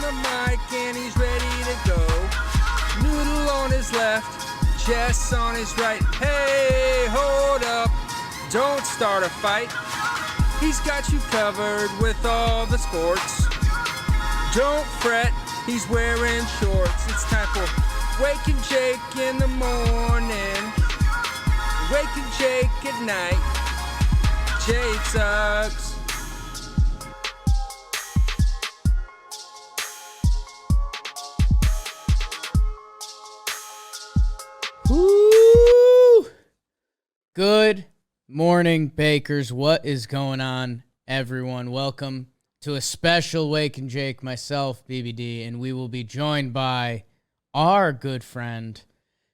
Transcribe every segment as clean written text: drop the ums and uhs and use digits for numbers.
the mic and he's ready to go. Noodle on his left, Jess on his right. Hey, hold up, don't start a fight. He's got you covered with all the sports. Don't fret, he's wearing shorts. It's time for Wake and Jake in the morning, Wake and Jake at night. Jake sucks. Woo! Good morning, Bakers. What is going on, everyone? Welcome to a special Wake and Jake, myself, BBD, and we will be joined by our good friend,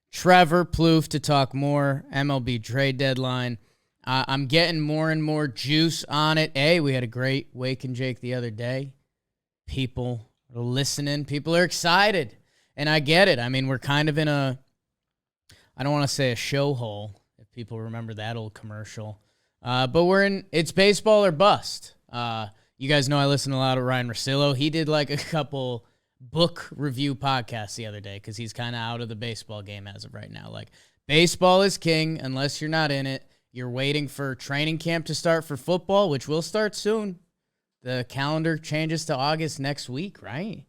Trevor Plouffe, to talk more MLB trade deadline. I'm getting more and more juice on it. We had a great Wake and Jake the other day. People are listening. People are excited, and I get it. I mean, we're kind of in a, I don't want to say a show hole, if people remember that old commercial. But we're in, it's baseball or bust. You guys know I listen a lot to Ryan Russillo. He did like a couple book review podcasts the other day because he's kind of out of the baseball game as of right now. Like, baseball is king unless you're not in it. You're waiting for training camp to start for football, which will start soon. The calendar changes to August next week, right?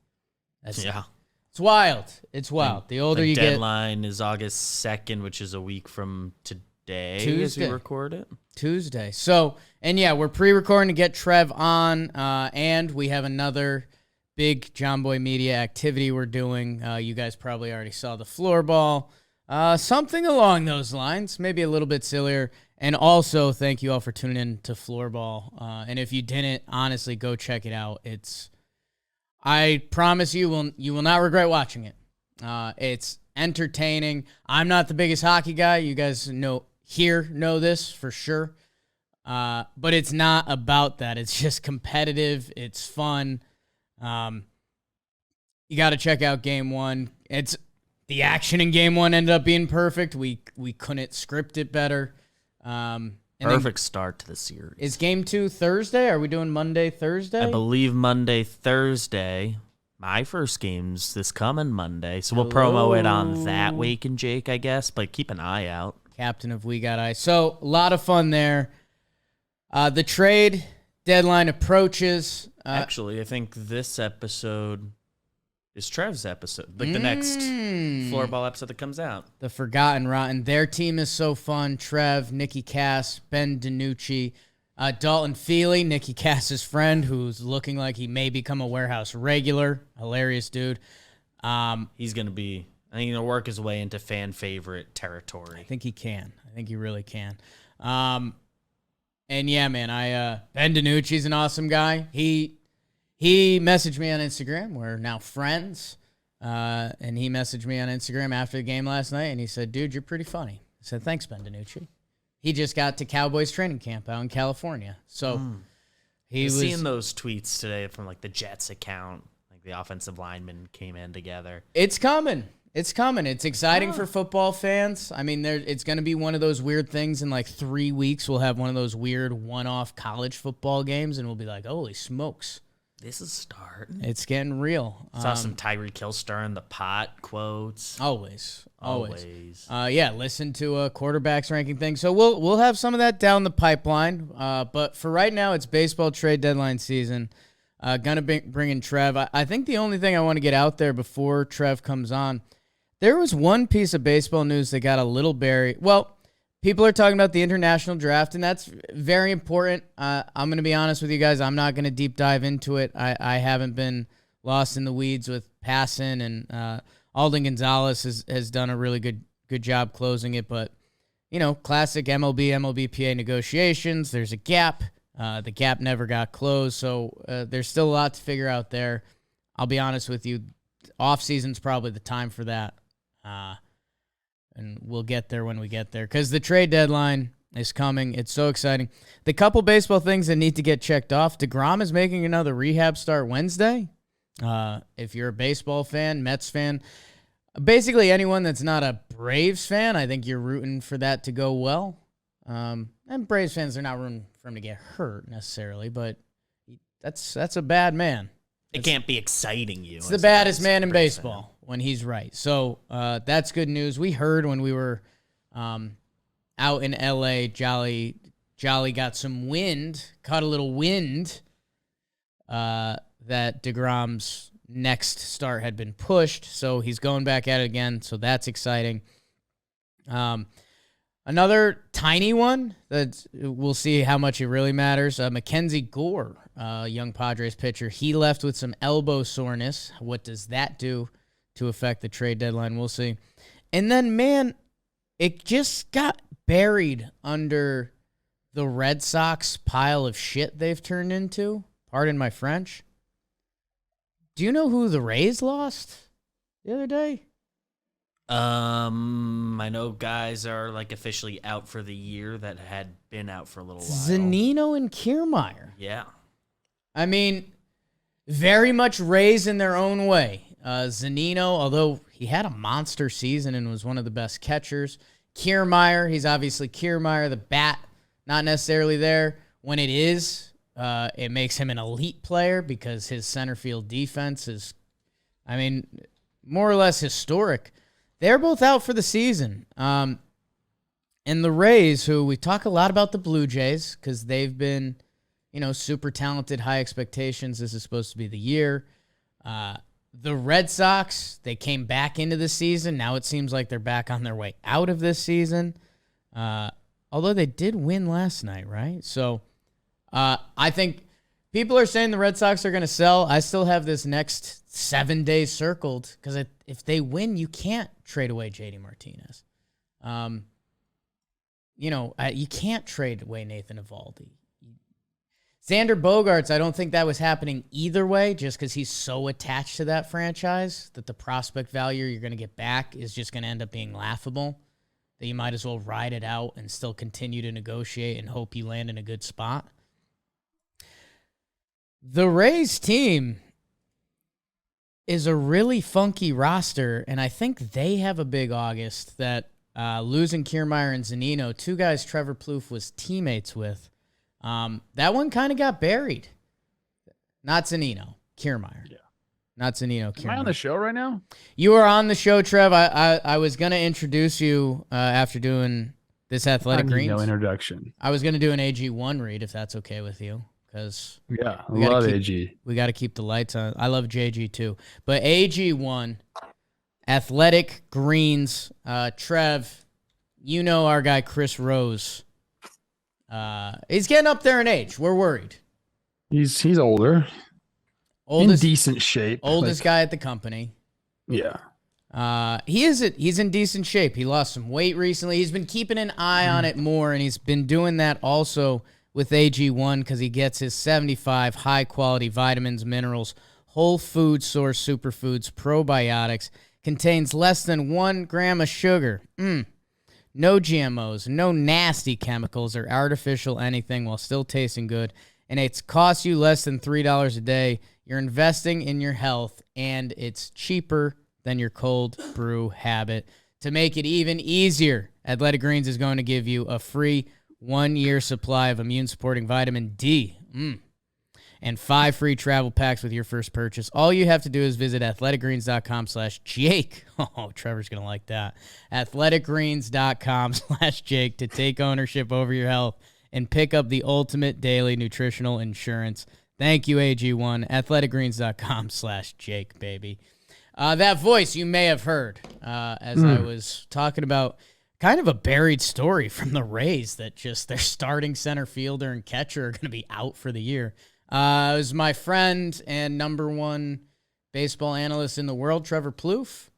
Yeah. It's wild. It's wild. The older you get. The deadline is August 2nd, which is a week from today as we record it. Tuesday. So, and yeah, we're pre-recording to get Trev on, and we have another big John Boy Media activity we're doing. You guys probably already saw the floorball. Something along those lines, maybe a little bit sillier. And also, thank you all for tuning in to Floorball. And if you didn't, honestly, go check it out. I promise you will not regret watching it. It's entertaining. I'm not the biggest hockey guy. You guys know this for sure. But it's not about that. It's just competitive. It's fun. You got to check out Game 1. The action in Game 1 ended up being perfect. We couldn't script it better. Perfect start to the series. Is Game 2 Thursday? Are we doing Monday, Thursday? I believe Monday, Thursday. My first game's this coming Monday, so we'll promo it on that Wake and Jake, I guess, but keep an eye out. Captain of We Got Eye. So, a lot of fun there. The trade deadline approaches. Actually, I think this episode is Trev's episode, like the next floorball episode that comes out. The Forgotten Rotten. Their team is so fun. Trev, Nikki Cass, Ben DiNucci, Dalton Feely, Nikki Cass's friend, who's looking like he may become a warehouse regular. Hilarious dude. He's going to work his way into fan favorite territory. I think he can. I think he really can. And yeah, man, Ben DiNucci's an awesome guy. He messaged me on Instagram. We're now friends. And he messaged me on Instagram after the game last night, and he said, dude, you're pretty funny. I said, thanks, Ben DiNucci. He just got to Cowboys training camp out in California. So he was seeing those tweets today from like the Jets account. Like the offensive linemen came in together. It's coming. It's coming. It's exciting for football fans. I mean, it's going to be one of those weird things. In like 3 weeks, we'll have one of those weird one-off college football games, and we'll be like, holy smokes. This is starting. It's getting real. Saw some Tyreek Hill stirring the pot quotes. Always. Yeah, listen to a quarterbacks ranking thing. So we'll have some of that down the pipeline. But for right now, it's baseball trade deadline season. Gonna bring in Trev. I think the only thing I want to get out there before Trev comes on, there was one piece of baseball news that got a little buried. Well, people are talking about the international draft, and that's very important. I'm going to be honest with you guys. I'm not going to deep dive into it. I haven't been lost in the weeds with passing, and Alden Gonzalez has done a really good job closing it. But, you know, classic MLBPA negotiations. There's a gap. The gap never got closed, so there's still a lot to figure out there. I'll be honest with you. Off-season's probably the time for that. And we'll get there when we get there because the trade deadline is coming. It's so exciting. The couple baseball things that need to get checked off. DeGrom is making another rehab start Wednesday. If you're a baseball fan, Mets fan, basically anyone that's not a Braves fan, I think you're rooting for that to go well. And Braves fans are not rooting for him to get hurt necessarily, but that's a bad man. It can't be exciting you. It's the baddest man in baseball when he's right. So that's good news. We heard when we were out in L.A., Jolly got some wind, caught a little wind that DeGrom's next start had been pushed. So he's going back at it again. So that's exciting. Another tiny one that we'll see how much it really matters. Mackenzie Gore, young Padres pitcher, he left with some elbow soreness. What does that do to affect the trade deadline? We'll see. And then, man, it just got buried under the Red Sox pile of shit they've turned into. Pardon my French. Do you know who the Rays lost the other day? I know guys are like officially out for the year that had been out for a little while. Zunino and Kiermaier. Yeah. I mean, very much Rays in their own way. Zunino, although he had a monster season and was one of the best catchers. Kiermaier, he's obviously Kiermaier. The bat, not necessarily there. When it is, it makes him an elite player because his center field defense is, I mean, more or less historic. They're both out for the season. And the Rays, who we talk a lot about the Blue Jays because they've been, super talented, high expectations. This is supposed to be the year. The Red Sox, they came back into the season. Now it seems like they're back on their way out of this season. Although they did win last night, right? So I think people are saying the Red Sox are going to sell. I still have this next 7 days circled because if they win, you can't trade away JD Martinez. You can't trade away Nathan Eovaldi. Xander Bogaerts, I don't think that was happening either way, just because he's so attached to that franchise that the prospect value you're going to get back is just going to end up being laughable, that you might as well ride it out and still continue to negotiate and hope you land in a good spot. The Rays team is a really funky roster, and I think they have a big August that losing Kiermaier and Zunino, two guys Trevor Plouffe was teammates with, that one kind of got buried. Not Zunino, Kiermaier. Yeah. Not Zunino, Kiermaier. Am I on the show right now? You are on the show, Trev. I was going to introduce you after doing this Athletic Greens. No introduction. I was going to do an AG1 read, if that's okay with you. Because I love AG. We got to keep the lights on. I love JG too. But AG1, Athletic Greens, Trev, our guy Chris Rose. He's getting up there in age. We're worried. He's older. In decent shape. Oldest guy at the company. Yeah. He's in decent shape. He lost some weight recently. He's been keeping an eye on it more, and he's been doing that also with AG1 because he gets his 75 high-quality vitamins, minerals, whole food source superfoods, probiotics, contains less than 1 gram of sugar. No GMOs, no nasty chemicals or artificial anything while still tasting good, and it's costs you less than $3 a day. You're investing in your health, and it's cheaper than your cold brew habit. To make it even easier, Athletic Greens is going to give you a free 1-year supply of immune-supporting vitamin D, and 5 free travel packs with your first purchase. All you have to do is visit athleticgreens.com/Jake. Oh, Trevor's going to like that. athleticgreens.com/Jake to take ownership over your health and pick up the ultimate daily nutritional insurance. Thank you, AG1. athleticgreens.com/Jake, baby. That voice you may have heard as I was talking about kind of a buried story from the Rays that just their starting center fielder and catcher are going to be out for the year. It was my friend and number 1 baseball analyst in the world, Trevor Plouffe.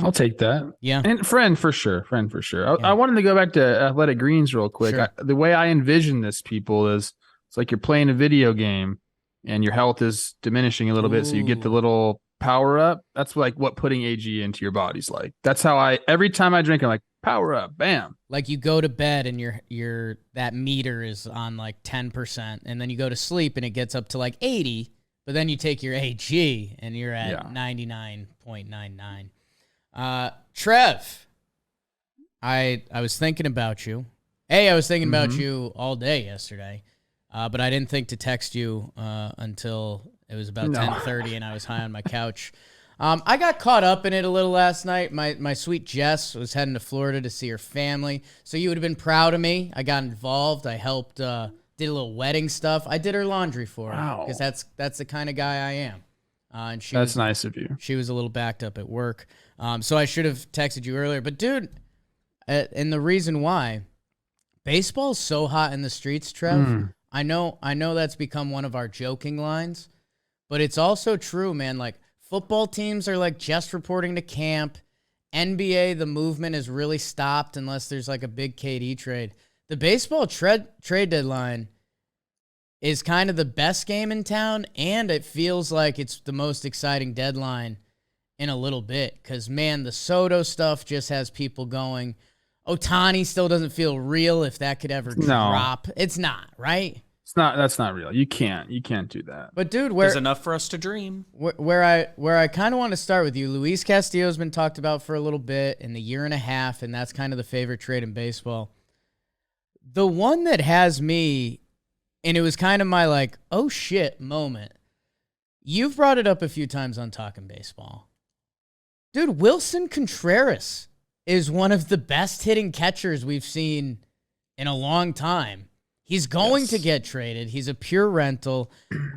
I'll take that. Yeah. And friend for sure. I wanted to go back to Athletic Greens real quick. Sure. The way I envision this, people, is it's like you're playing a video game and your health is diminishing a little bit, so you get the little power up. That's like what putting AG into your body's like. That's how every time I drink, I'm like, power up, bam. Like you go to bed and your that meter is on like 10%, and then you go to sleep and it gets up to like 80, but then you take your AG and you're at 99.99. Trev, I was thinking about you. I was thinking about you all day yesterday, but I didn't think to text you until It was about 10:30, and I was high on my couch. I got caught up in it a little last night. My sweet Jess was heading to Florida to see her family, so you would have been proud of me. I got involved. I helped, did a little wedding stuff. I did her laundry for her because that's the kind of guy I am. And that's nice of you. She was a little backed up at work, so I should have texted you earlier. But dude, and the reason why, baseball's so hot in the streets, Trev. I know that's become one of our joking lines, but it's also true, man. Like, football teams are like just reporting to camp. NBA, the movement has really stopped unless there's like a big KD trade. The baseball trade deadline is kind of the best game in town, and it feels like it's the most exciting deadline in a little bit because, man, the Soto stuff just has people going. Ohtani still doesn't feel real if that could ever drop. It's not, right? That's not real. You can't do that. But dude, there's enough for us to dream. Where I kind of want to start with you, Luis Castillo's been talked about for a little bit in the year and a half, and that's kind of the favorite trade in baseball. The one that has me, and it was kind of my like, oh shit moment. You've brought it up a few times on Talking Baseball. Dude, Wilson Contreras is one of the best hitting catchers we've seen in a long time. He's going to get traded. He's a pure rental.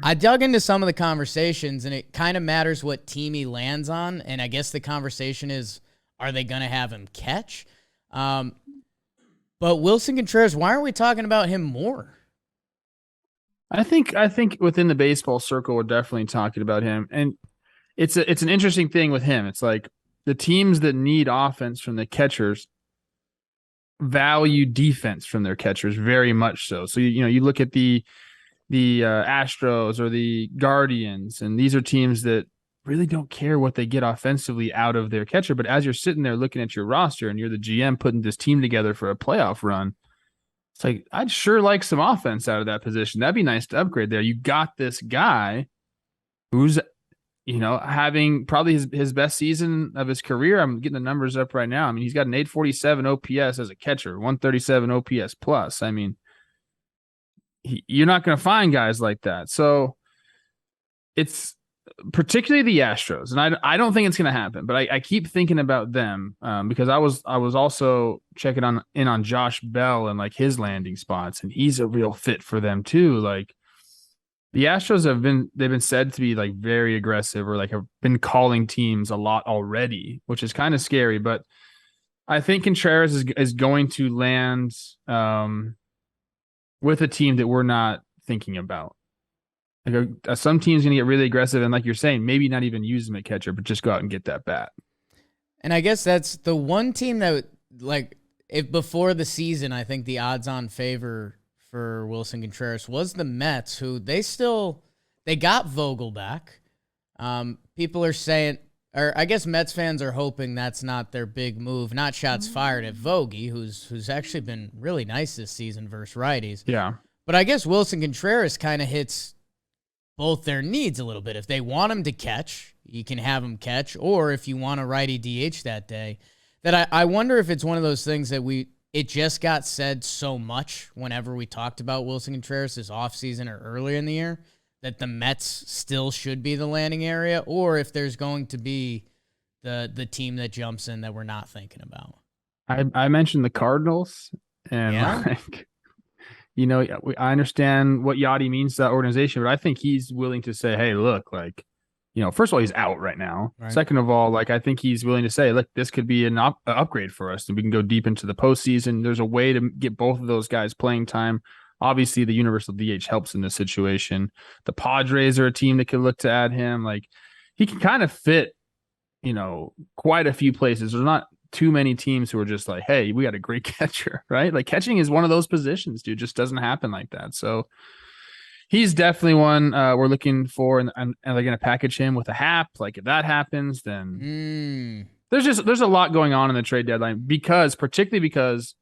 I dug into some of the conversations, and it kind of matters what team he lands on. And I guess the conversation is, are they going to have him catch? But Wilson Contreras, why aren't we talking about him more? I think within the baseball circle, we're definitely talking about him. And it's an interesting thing with him. It's like the teams that need offense from the catchers value defense from their catchers very much so. So you look at the Astros or the Guardians, and these are teams that really don't care what they get offensively out of their catcher. But as you're sitting there looking at your roster and you're the GM putting this team together for a playoff run, it's like, I'd sure like some offense out of that position. That'd be nice to upgrade there. You got this guy who's having probably his best season of his career. I'm getting the numbers up right now. I mean, he's got an 847 OPS as a catcher, 137 OPS plus. I mean, you're not going to find guys like that. So it's particularly the Astros, and I don't think it's going to happen, but I keep thinking about them because I was also checking in on Josh Bell and like his landing spots, and he's a real fit for them too. Like, the Astros they've been said to be like very aggressive or like have been calling teams a lot already, which is kind of scary. But I think Contreras is going to land with a team that we're not thinking about. Like some team's going to get really aggressive, and like you're saying, maybe not even use him at catcher, but just go out and get that bat. And I guess that's the one team that, like, if before the season, I think the odds-on favor for Wilson Contreras was the Mets, who they got Vogel back. People are saying, or I guess Mets fans are hoping that's not their big move. Not shots fired at Vogie, who's actually been really nice this season versus righties. Yeah. But I guess Wilson Contreras kind of hits both their needs a little bit. If they want him to catch, you can have him catch. Or if you want a righty DH that day, that I wonder if it's one of those things that it just got said so much whenever we talked about Wilson Contreras this offseason or earlier in the year that the Mets still should be the landing area, or if there's going to be the team that jumps in that we're not thinking about. I mentioned the Cardinals, and I understand what Yachty means to that organization, but I think he's willing to say, hey, look, like, first of all, he's out right now. Right. Second of all, like, I think he's willing to say, look, this could be an upgrade for us, and we can go deep into the postseason. There's a way to get both of those guys playing time. Obviously, the universal DH helps in this situation. The Padres are a team that could look to add him. Like, he can kind of fit, quite a few places. There's not too many teams who are just like, hey, we got a great catcher, right? Like, catching is one of those positions, dude. Just doesn't happen like that. So he's definitely one we're looking for, and they're going to package him with a Hap. Like, if that happens, then there's a lot going on in the trade deadline particularly because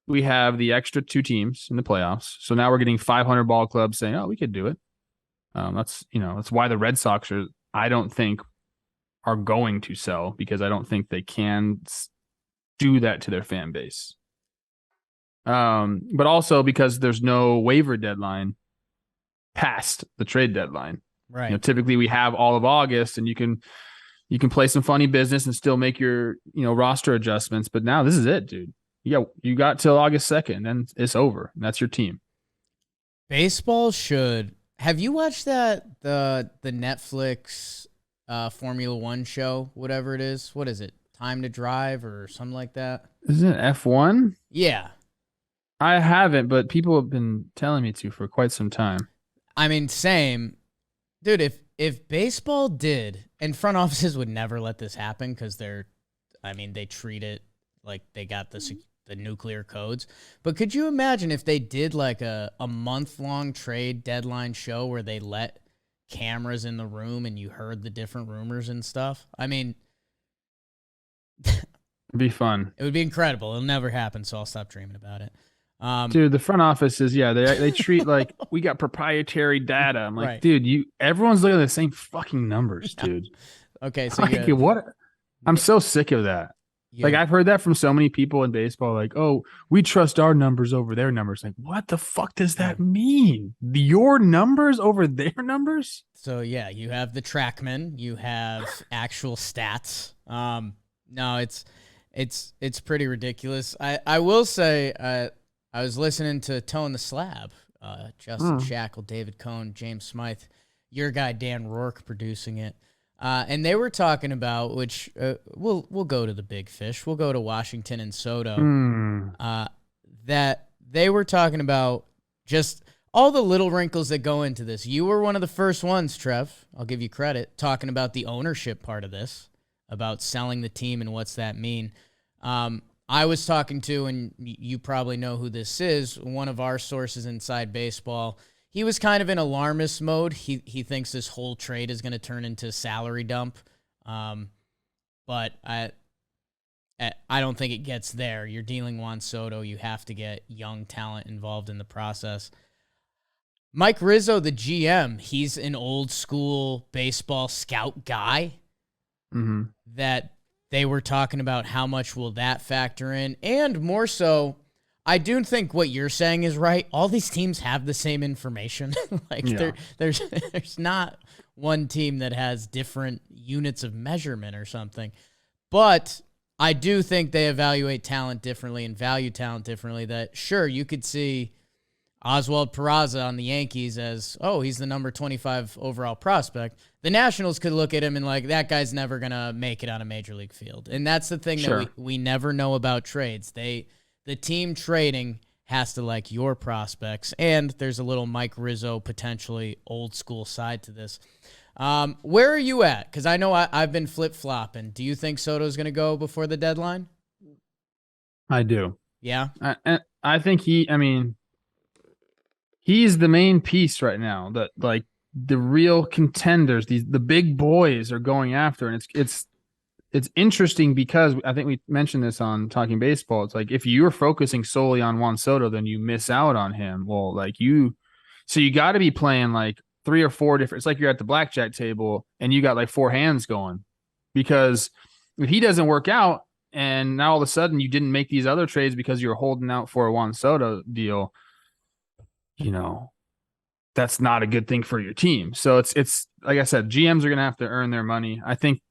we have the extra two teams in the playoffs. So now we're getting 500 ball clubs saying, oh, we could do it. That's why the Red Sox I don't think are going to sell, because I don't think they can do that to their fan base. But also because there's no waiver deadline past the trade deadline. Right. You know, typically we have all of August, and you can play some funny business and still make your, you know, roster adjustments. But now this is it, dude. You got till August 2nd, and it's over. And that's your team. Baseball should. Have you watched that the Netflix Formula One show, whatever it is? What is it? Time to Drive or something like that? Isn't it F1? Yeah. I haven't, but people have been telling me to for quite some time. I mean, same. Dude, if baseball did, and front offices would never let this happen because they treat it like they got the nuclear codes. But could you imagine if they did like a month-long trade deadline show where they let cameras in the room and you heard the different rumors and stuff? I mean, it'd be fun. It would be incredible. It'll never happen, so I'll stop dreaming about it. Dude, the front offices, they treat like we got proprietary data. I'm like, right. dude, everyone's looking at the same fucking numbers, dude. Okay, so like, what? I'm so sick of that. Yeah. Like, I've heard that from so many people in baseball. Like, oh, we trust our numbers over their numbers. Like, what the fuck does that mean? Your numbers over their numbers? So yeah, you have the TrackMan, you have actual stats. No, it's pretty ridiculous. I will say, I was listening to Tone the Slab, Justin Shackle, David Cohn, James Smythe, your guy Dan Rourke producing it. And they were talking about, which we'll go to the big fish. We'll go to Washington and Soto. That they were talking about just all the little wrinkles that go into this. You were one of the first ones, Trev. I'll give you credit, talking about the ownership part of this, about selling the team and what's that mean. I was talking to, and you probably know who this is, one of our sources inside baseball. He was kind of in alarmist mode. He thinks this whole trade is going to turn into a salary dump. But I don't think it gets there. You're dealing Juan Soto. You have to get young talent involved in the process. Mike Rizzo, the GM, he's an old school baseball scout guy that they were talking about how much will that factor in. And more so, I do think what you're saying is right. All these teams have the same information. There's not one team that has different units of measurement or something. But I do think they evaluate talent differently and value talent differently. That, sure, you could see Oswald Peraza on the Yankees as, oh, he's the number 25 overall prospect. The Nationals could look at him and like, that guy's never going to make it on a major league field. And that's the thing that we never know about trades. The team trading has to like your prospects, and there's a little Mike Rizzo potentially old school side to this. Where are you at? Because I know I've been flip-flopping. Do you think Soto's going to go before the deadline? I do. Yeah? I think he's the main piece right now that like the real contenders, the big boys are going after. And it's interesting because I think we mentioned this on Talking Baseball. It's like, if you're focusing solely on Juan Soto, then you miss out on him. Well, so you got to be playing like 3 or 4 different, it's like you're at the blackjack table and you got like 4 hands going, because if he doesn't work out and now all of a sudden you didn't make these other trades because you're holding out for a Juan Soto deal, that's not a good thing for your team. So it's like I said, GMs are going to have to earn their money. I think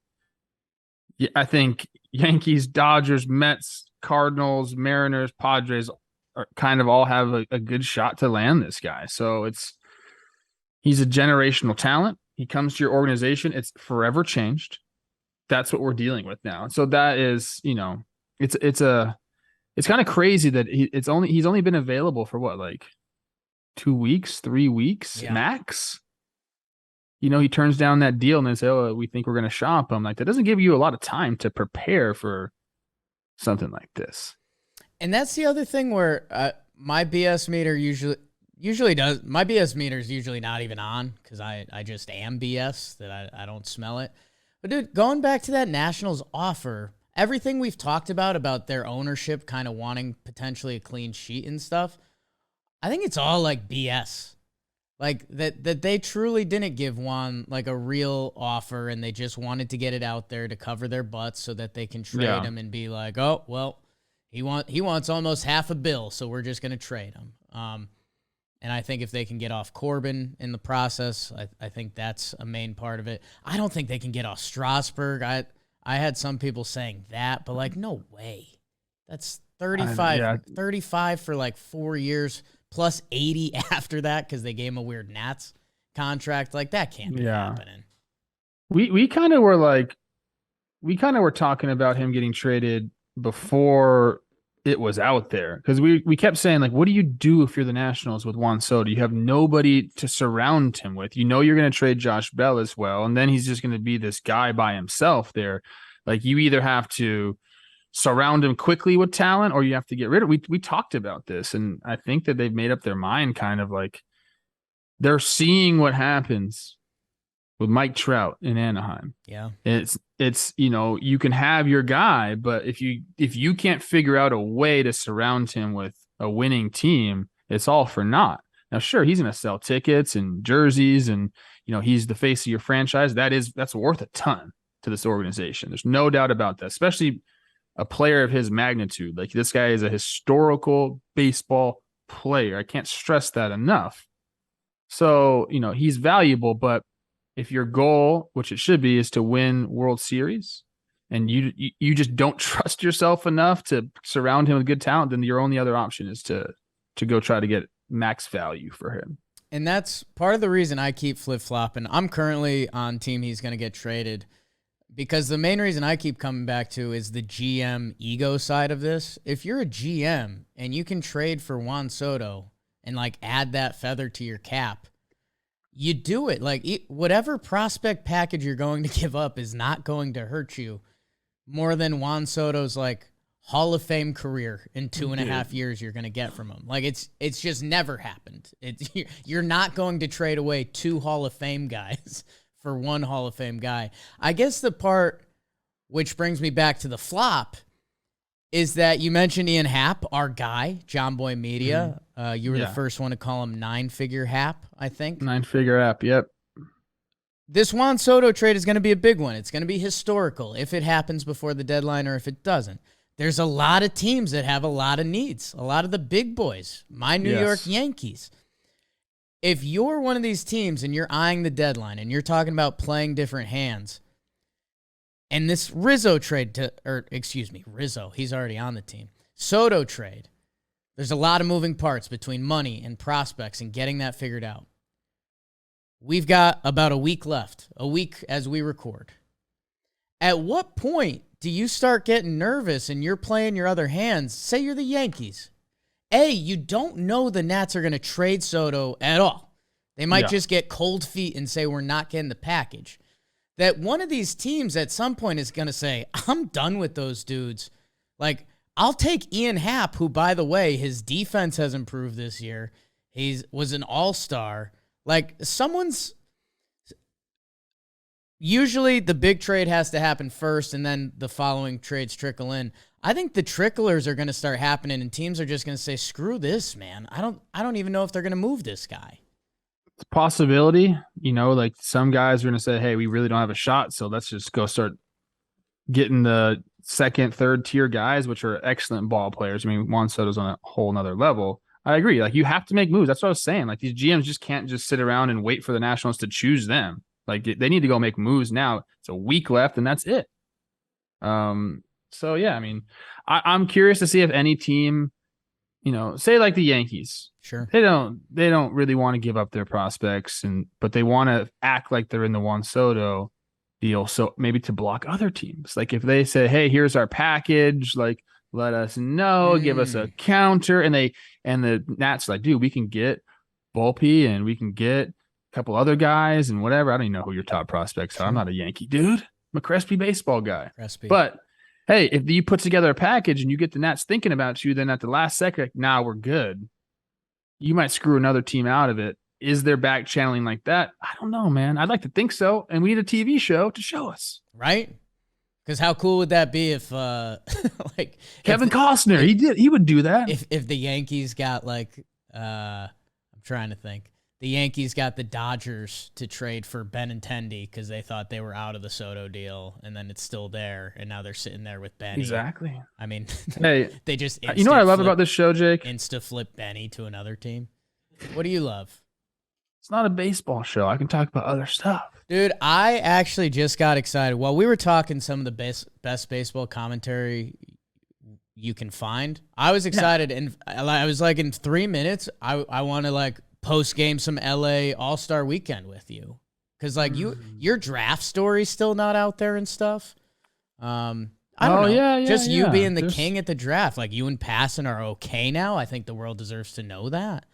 Yankees, Dodgers, Mets, Cardinals, Mariners, Padres are kind of all have a good shot to land this guy. So he's a generational talent. He comes to your organization. It's forever changed. That's what we're dealing with now. So that is, it's kind of crazy that he's only been available for what, like 2 weeks, 3 weeks max. He turns down that deal and they say, oh, we think we're going to shop him. Like, that doesn't give you a lot of time to prepare for something like this. And that's the other thing where my BS meter usually does. My BS meter is usually not even on because I just am BS, that I don't smell it. But dude, going back to that Nationals offer, everything we've talked about their ownership kind of wanting potentially a clean sheet and stuff, I think it's all like BS. Like that they truly didn't give Juan like a real offer, and they just wanted to get it out there to cover their butts so that they can trade him and be like, oh, well, he wants almost $500 million, so we're just going to trade him. And I think if they can get off Corbin in the process, I think that's a main part of it. I don't think they can get off Strasburg. I had some people saying that, but like, no way. That's 35 for like 4 years plus 80 after that because they gave him a weird Nats contract. Like, that can't be happening. We kind of were talking about him getting traded before it was out there, because we kept saying, like, what do you do if you're the Nationals with Juan Soto? You have nobody to surround him with. You know you're going to trade Josh Bell as well, and then he's just going to be this guy by himself there. Like, you either have to surround him quickly with talent or you have to get rid of it. We talked about this, and I think that they've made up their mind, kind of like they're seeing what happens with Mike Trout in Anaheim. Yeah. It's you can have your guy, but if you can't figure out a way to surround him with a winning team, it's all for naught. Now, sure, he's going to sell tickets and jerseys, and he's the face of your franchise. That's worth a ton to this organization. There's no doubt about that, especially a player of his magnitude. Like, this guy is a historical baseball player. I can't stress that enough. So, he's valuable, but if your goal, which it should be, is to win World Series, and you just don't trust yourself enough to surround him with good talent, then your only other option is to go try to get max value for him. And that's part of the reason I keep flip-flopping. I'm currently on team he's going to get traded, because the main reason I keep coming back to is the GM ego side of this. If you're a GM and you can trade for Juan Soto and like add that feather to your cap, you do it. Like, whatever prospect package you're going to give up is not going to hurt you more than Juan Soto's like Hall of Fame career in 2.5 years you're going to get from him. Like, it's just never happened. You're not going to trade away 2 Hall of Fame guys for 1 Hall of Fame guy. I guess the part which brings me back to the flop is that you mentioned Ian Happ, our guy, John Boy Media. You were the first one to call him 9-figure Happ, I think. 9-figure Happ, yep. This Juan Soto trade is going to be a big one. It's going to be historical if it happens before the deadline or if it doesn't. There's a lot of teams that have a lot of needs, a lot of the big boys, my New York Yankees. If you're one of these teams and you're eyeing the deadline and you're talking about playing different hands, and this Rizzo, he's already on the team. Soto trade. There's a lot of moving parts between money and prospects and getting that figured out. We've got about a week left, a week as we record. At what point do you start getting nervous and you're playing your other hands? Say you're the Yankees. You don't know the Nats are going to trade Soto at all. They might just get cold feet and say, we're not getting the package. That one of these teams at some point is going to say, I'm done with those dudes. Like, I'll take Ian Happ, who, by the way, his defense has improved this year. He was an all-star. Like, usually the big trade has to happen first, and then the following trades trickle in. I think the tricklers are going to start happening, and teams are just going to say, screw this, man. I don't even know if they're going to move this guy. It's a possibility, like some guys are going to say, hey, we really don't have a shot, so let's just go start getting the second, third tier guys, which are excellent ball players. I mean, Juan Soto's on a whole nother level. I agree. Like, you have to make moves. That's what I was saying. Like, these GMs just can't just sit around and wait for the Nationals to choose them. Like, they need to go make moves now. It's a week left, and that's it. So yeah, I mean, I'm curious to see if any team, say like the Yankees, sure, they don't really want to give up their prospects, but they want to act like they're in the Juan Soto deal. So maybe to block other teams, like if they say, hey, here's our package, like, let us know, give us a counter, and the Nats are like, dude, we can get Volpe and we can get a couple other guys and whatever. I don't even know who your top prospects are. I'm not a Yankee dude. I'm a Crespi baseball guy. But hey, if you put together a package and you get the Nats thinking about you, then at the last second, now we're good. You might screw another team out of it. Is there back channeling like that? I don't know, man. I'd like to think so. And we need a TV show to show us. Right? Because how cool would that be if like Kevin Costner, he would do that. If the Yankees got like I'm trying to think. The Yankees got the Dodgers to trade for Benintendi because they thought they were out of the Soto deal, and then it's still there, and now they're sitting there with Benny. Exactly. I mean, hey, they just you know what I love about this show, Jake? Insta flip Benny to another team. What do you love? It's not a baseball show. I can talk about other stuff. Dude, I actually just got excited. While we were talking some of the best baseball commentary you can find, I was excited, and I was like, in 3 minutes, I want to like post game some LA All-Star Weekend with you, because like your draft story's still not out there and stuff. I don't know. Yeah, just you being the king at the draft, like you and Passon are okay now. I think the world deserves to know that.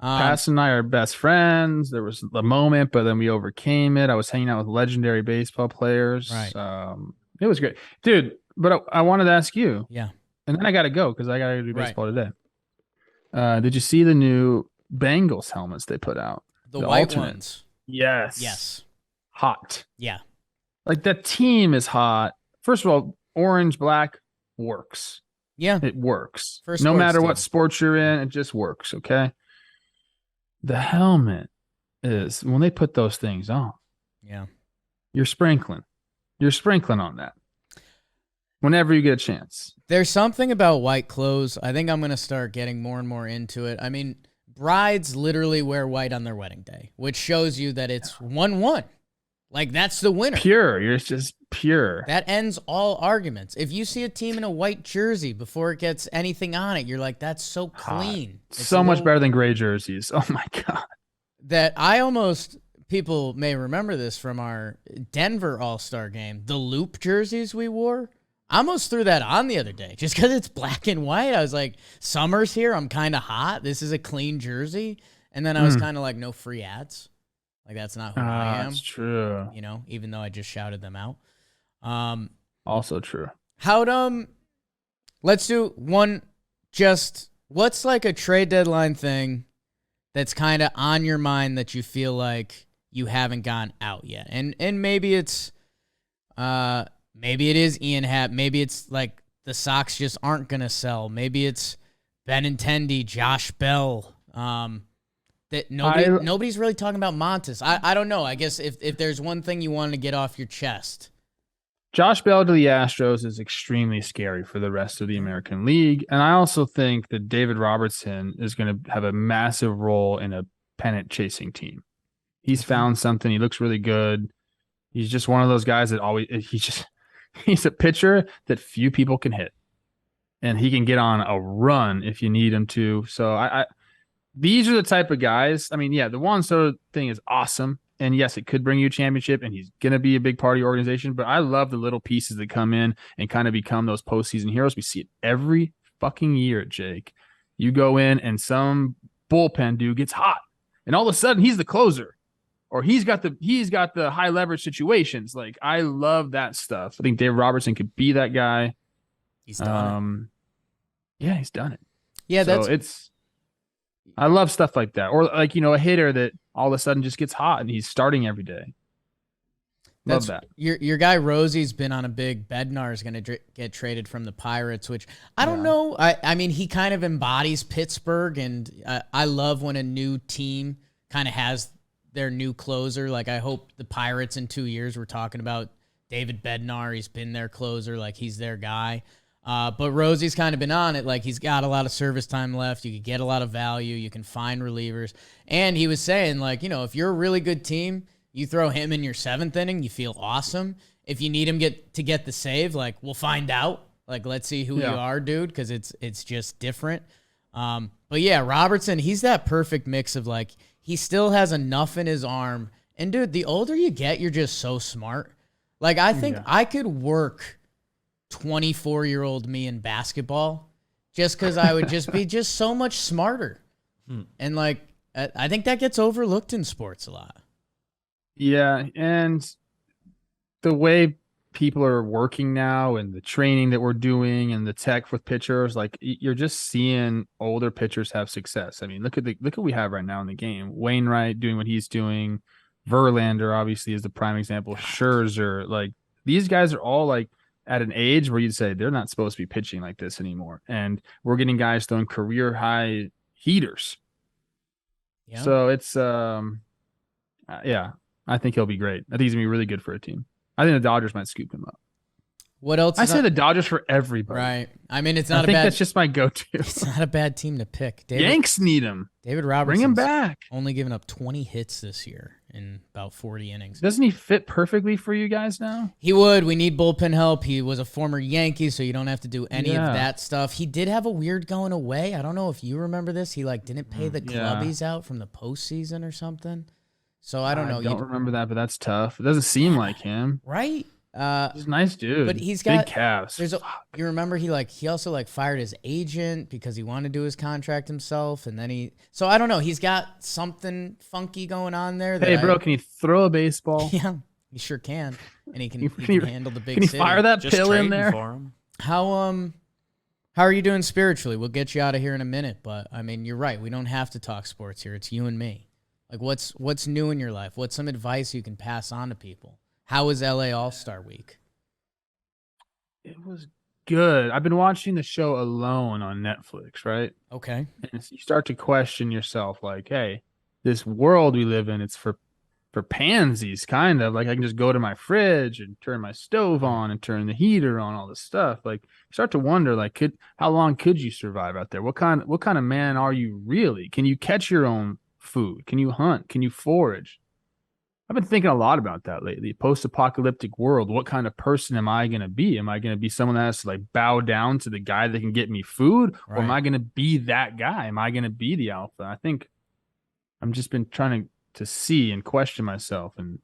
Pass and I are best friends. There was a moment, but then we overcame it. I was hanging out with legendary baseball players. Right. It was great, dude. But I wanted to ask you. Yeah. And then I got to go because I got to do baseball today. Did you see the new Bengals helmets they put out? The white ones. Yes. Yes. Hot. Yeah. Like that team is hot. First of all, orange, black works. Yeah. It works. For a No sports matter team. what sport you're in, it just works. Okay. The helmet is when they put those things on. Yeah. You're sprinkling. You're sprinkling on that. Whenever you get a chance. There's something about white clothes. I think I'm going to start getting more and more into it. I mean, brides literally wear white on their wedding day, which shows you that it's 1-1. Like, that's the winner. Pure. You're just pure. That ends all arguments. If you see a team in a white jersey before it gets anything on it, you're like, that's so clean. It's So much better than gray jerseys. Oh, my God. That people may remember this from our Denver All-Star game. The loop jerseys we wore. I almost threw that on the other day just because it's black and white. I was like, summer's here. I'm kind of hot. This is a clean jersey. And then I was kind of like, no free ads. Like, that's not who I am. That's true. You know, even though I just shouted them out. Also true. Let's do one, what's like a trade deadline thing that's kind of on your mind that you feel like you haven't gone out yet? And maybe it's, maybe it is Ian Happ. Maybe it's like the Sox just aren't going to sell. Maybe it's Benintendi, Josh Bell. That nobody's really talking about Montes. I don't know. I guess if there's one thing you want to get off your chest. Josh Bell to the Astros is extremely scary for the rest of the American League. And I also think that David Robertson is going to have a massive role in a pennant chasing team. He's found something. He looks really good. He's just one of those guys that he's a pitcher that few people can hit. And he can get on a run if you need him to. So these are the type of guys. I mean, yeah, the Juan Soto thing is awesome. And yes, it could bring you a championship, and he's going to be a big part of your organization. But I love the little pieces that come in and kind of become those postseason heroes. We see it every fucking year, Jake. You go in and some bullpen dude gets hot, and all of a sudden he's the closer, or he's got the high leverage situations. Like, I love that stuff. I think Dave Robertson could be that guy. He's done it. Yeah, he's done it. Yeah, so I love stuff like that. Or like, a hitter that all of a sudden just gets hot and he's starting every day. Love that. Your guy Rosie's been on a big Bednar is going to get traded from the Pirates, which I don't know. I mean, he kind of embodies Pittsburgh, and I love when a new team kind of has their new closer. Like, I hope the Pirates in 2 years, we're talking about David Bednar. He's been their closer. Like, he's their guy. But Rosie's kind of been on it. Like, he's got a lot of service time left. You could get a lot of value. You can find relievers. And he was saying, like, if you're a really good team, you throw him in your 7th inning, you feel awesome. If you need him to get the save, like, we'll find out. Like, let's see who you are, dude, because it's just different. But yeah, Robertson, he's that perfect mix of, like, he still has enough in his arm. And dude, the older you get, you're just so smart. Like, I think I could work 24-year-old me in basketball just because I would just be just so much smarter. And like, I think that gets overlooked in sports a lot. Yeah. And the way people are working now and the training that we're doing and the tech with pitchers, like, you're just seeing older pitchers have success. I mean, look what we have right now in the game. Wainwright doing what he's doing. Verlander obviously is the prime example. Scherzer, like, these guys are all like at an age where you'd say they're not supposed to be pitching like this anymore. And we're getting guys throwing career high heaters. Yeah. So it's, I think he'll be great. I think he's gonna be really good for a team. I think the Dodgers might scoop him up. What else? I say the Dodgers for everybody. Right. I mean, it's not I think bad. that's just my go-to. It's not a bad team to pick. Yanks need him. David Robertson's Bring him back. only given up 20 hits this year in about 40 innings. Doesn't he fit perfectly for you guys now? He would. We need bullpen help. He was a former Yankee, so you don't have to do any of that stuff. He did have a weird going away. I don't know if you remember this. He didn't pay the clubbies out from the postseason or something. So I don't know. I don't remember that, but that's tough. It doesn't seem like him. Right? He's a nice dude. But he's got big calves. You remember he also fired his agent because he wanted to do his contract himself, and then so I don't know. He's got something funky going on there. Hey, bro, can you throw a baseball? Yeah, he sure can, and he can handle the big. Can you city. fire that Just pill in there? for him. How are you doing spiritually? We'll get you out of here in a minute, but I mean, you're right. We don't have to talk sports here. It's you and me. Like, what's new in your life? What's some advice you can pass on to people? How was LA All-Star Week? It was good. I've been watching the show Alone on Netflix, right? Okay. And you start to question yourself, like, hey, this world we live in, it's for pansies, kind of. Like, I can just go to my fridge and turn my stove on and turn the heater on, all this stuff. Like, you start to wonder, like, how long could you survive out there? What kind of man are you really? Can you catch your own food? Can you hunt? Can you forage? I've been thinking a lot about that lately. Post-apocalyptic world. What kind of person am I going to be? Am I going to be someone that has to bow down to the guy that can get me food? Or am I going to be that guy? Am I going to be the alpha? I think I'm just been trying to see and question myself. And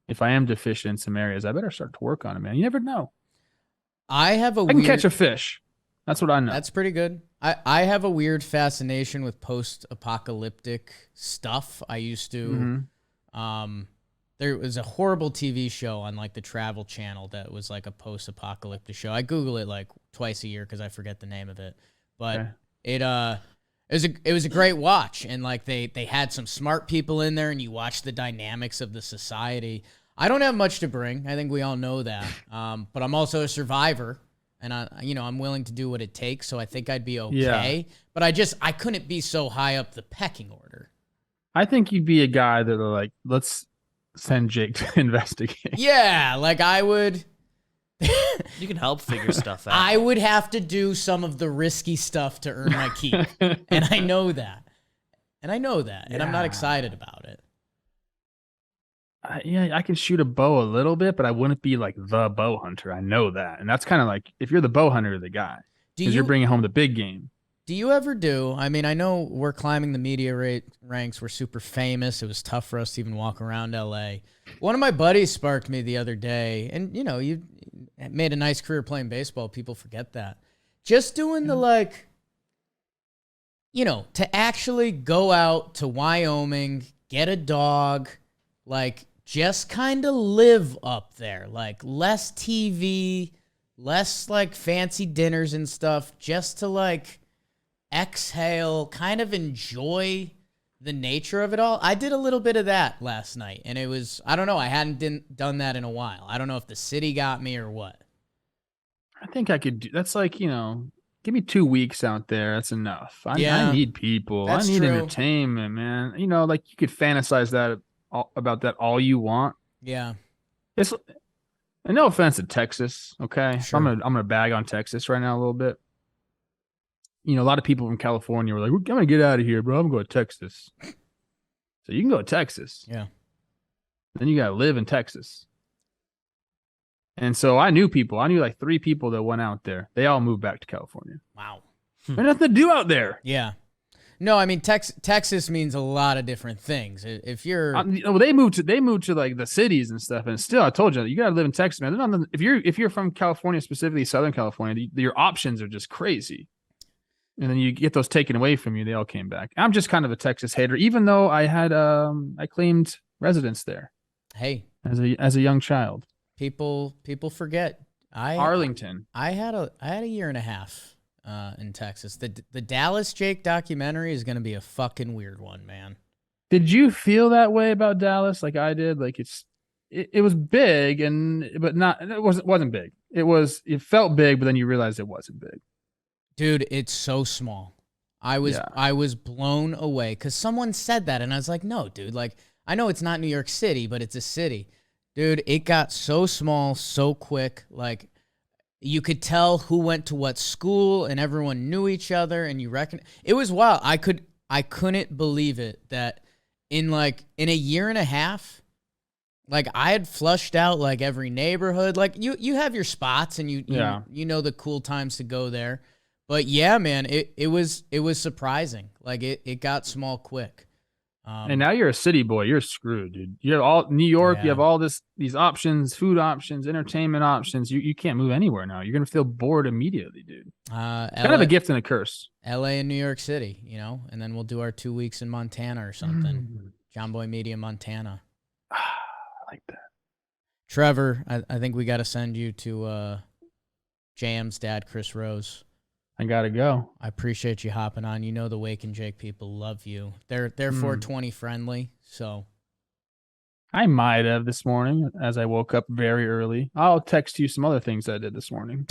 if I am deficient in some areas, I better start to work on it, man. You never know. I can catch a fish. That's what I know. That's pretty good. I have a weird fascination with post-apocalyptic stuff. I used to there was a horrible TV show on the Travel Channel that was a post-apocalyptic show. I Google it twice a year because I forget the name of it. But it was a great watch, and they had some smart people in there, and you watch the dynamics of the society. I don't have much to bring. I think we all know that. But I'm also a survivor, and I'm willing to do what it takes. So I think I'd be okay. Yeah. But I couldn't be so high up the pecking order. I think you'd be a guy that are let's send Jake to investigate. Yeah, I would. You can help figure stuff out. I would have to do some of the risky stuff to earn my keep. And I know that. And I'm not excited about it. I can shoot a bow a little bit, but I wouldn't be the bow hunter. I know that. And that's kind of if you're the bow hunter, you're the guy. Because you're bringing home the big game. Do you ever do? I mean, I know we're climbing the media ranks. We're super famous. It was tough for us to even walk around LA. One of my buddies sparked me the other day, and you made a nice career playing baseball. People forget that. Just doing the to actually go out to Wyoming, get a dog, just kind of live up there. Less TV, less fancy dinners and stuff, just to exhale, kind of enjoy the nature of it all. I did a little bit of that last night, and it was, I don't know, I hadn't done that in a while. I don't know if the city got me or what. I think I could do, that's give me 2 weeks out there. That's enough. I need people. That's I need true. entertainment, man. You could fantasize about that all you want. Yeah. And no offense to Texas, okay? Sure. I'm gonna bag on Texas right now a little bit. A lot of people from California were like, I'm going to get out of here, bro. I'm going to Texas. So you can go to Texas. Yeah. Then you got to live in Texas. And so I knew people. I knew 3 people that went out there. They all moved back to California. Wow. There's nothing to do out there. Yeah. No, I mean, Texas means a lot of different things. If you're... they moved to the cities and stuff. And still, I told you got to live in Texas, man. If you're from California, specifically Southern California, your options are just crazy. And then you get those taken away from you. They all came back. I'm just kind of a Texas hater, even though I had I claimed residence there. Hey, as a young child, people forget. Arlington. I had a year and a half in Texas. The Dallas Jake documentary is going to be a fucking weird one, man. Did you feel that way about Dallas, like I did? It was big, but not. It wasn't big. It felt big, but then you realized it wasn't big. Dude, it's so small. I was blown away because someone said that, and I was like, no, dude. I know it's not New York City, but it's a city. Dude, it got so small so quick. You could tell who went to what school, and everyone knew each other, and it was wild. I couldn't believe it that in a year and a half, like I had flushed out like every neighborhood. Like you have your spots, and you know the cool times to go there. But yeah, man, it was surprising. Like it got small quick. And now you're a city boy. You're screwed, dude. You have all New York. Yeah. You have all these options, food options, entertainment options. You can't move anywhere now. You're gonna feel bored immediately, dude. Kind of a gift and a curse. LA and New York City, and then we'll do our 2 weeks in Montana or something. John Boy Media, Montana. I like that. Trevor, I think we got to send you to JM's dad, Chris Rose. I gotta go. I appreciate you hopping on. You know the Wake and Jake people love you. They're 420 friendly, so. I might have this morning as I woke up very early. I'll text you some other things I did this morning.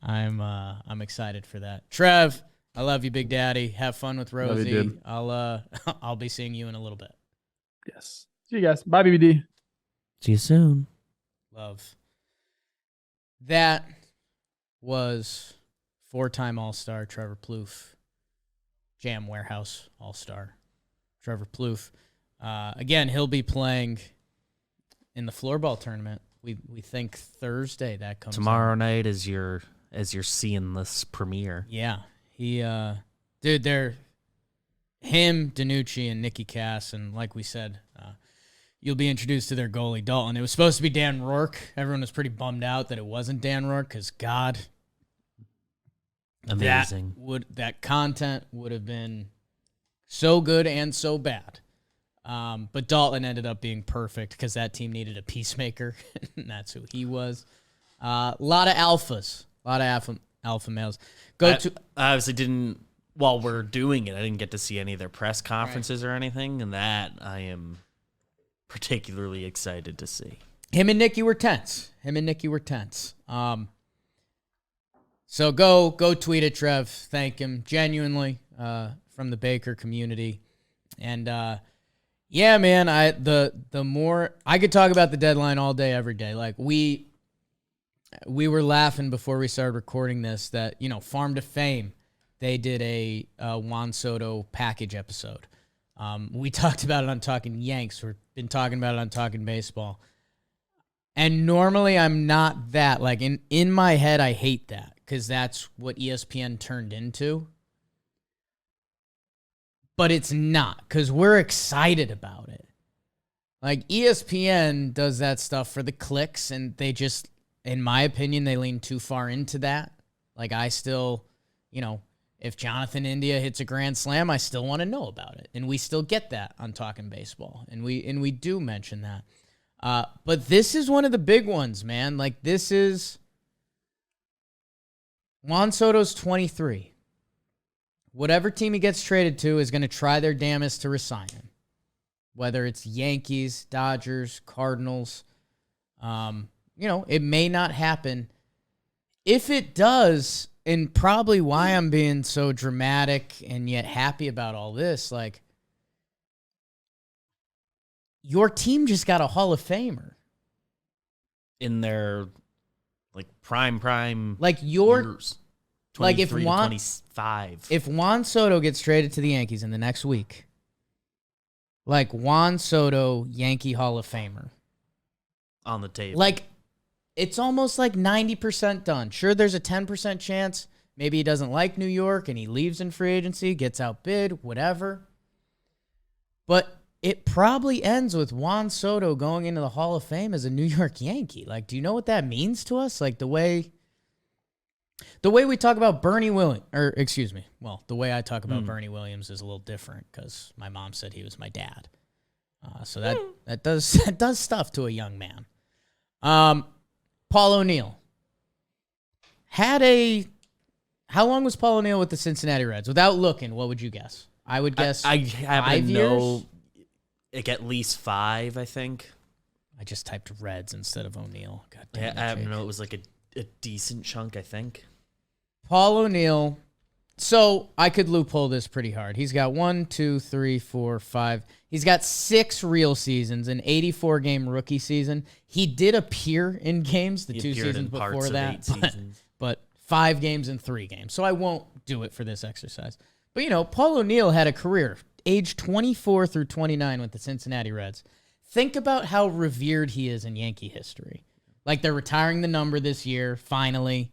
I'm excited for that. Trev, I love you, Big Daddy. Have fun with Rosie. Love you, I'll be seeing you in a little bit. Yes. See you guys. Bye, BBD. See you soon. Love. That was 4-time All-Star Trevor Plouffe, Jam Warehouse All-Star Trevor Plouffe. Again, he'll be playing in the floorball tournament. We think Thursday that comes tomorrow out. night as you're seeing this premiere. Yeah, dude, they're him, Danucci, and Nikki Cass, and like we said, you'll be introduced to their goalie, Dalton. It was supposed to be Dan Rourke. Everyone was pretty bummed out that it wasn't Dan Rourke because, God, amazing. That content would have been so good and so bad. But Dalton ended up being perfect because that team needed a peacemaker, and that's who he was. A lot of alphas, a lot of alpha males. I obviously didn't, while we're doing it, I didn't get to see any of their press conferences or anything, and that I am particularly excited to see. Him and Nikki were tense. So go tweet at Trev. Thank him genuinely from the Baker community. And yeah, man, the more I could talk about the deadline all day, every day. Like we were laughing before we started recording this that Farm to Fame, they did a Juan Soto package episode. We talked about it on Talking Yanks. We've been talking about it on Talking Baseball. And normally I'm not that. Like in my head, I hate that because that's what ESPN turned into. But it's not because we're excited about it. Like ESPN does that stuff for the clicks, and they just, in my opinion, they lean too far into that. Like I still, if Jonathan India hits a grand slam, I still want to know about it. And we still get that on Talking Baseball. And we do mention that. But this is one of the big ones, man. Like this is Juan Soto's 23. Whatever team he gets traded to is going to try their damnedest to resign him. Whether it's Yankees, Dodgers, Cardinals. It may not happen. If it does, and probably why I'm being so dramatic and yet happy about all this, like, your team just got a Hall of Famer. In their, prime like, years. Like, if 25. If Juan Soto gets traded to the Yankees in the next week, like, Juan Soto, Yankee Hall of Famer. On the table. Like, it's almost like 90% done. Sure, there's a 10% chance. Maybe he doesn't like New York and he leaves in free agency, gets outbid, whatever. But it probably ends with Juan Soto going into the Hall of Fame as a New York Yankee. Like, do you know what that means to us? Like, the way we talk about Bernie Williams, the way I talk about Bernie Williams is a little different because my mom said he was my dad. So that does stuff to a young man. Paul O'Neill how long was Paul O'Neill with the Cincinnati Reds? Without looking, what would you guess? I would guess I happen 5 to years. know, at least 5, I think. I just typed Reds instead of O'Neill. God I damn happen it, to know Jake. it was like a decent chunk, I think. Paul O'Neill So I could loophole this pretty hard. He's got 1, 2, 3, 4, 5. He's got 6 real seasons, an 84-game rookie season. He did appear in games the 2 seasons before that, but 5 games and 3 games. So I won't do it for this exercise. But, Paul O'Neill had a career, age 24 through 29 with the Cincinnati Reds. Think about how revered he is in Yankee history. Like, they're retiring the number this year, finally.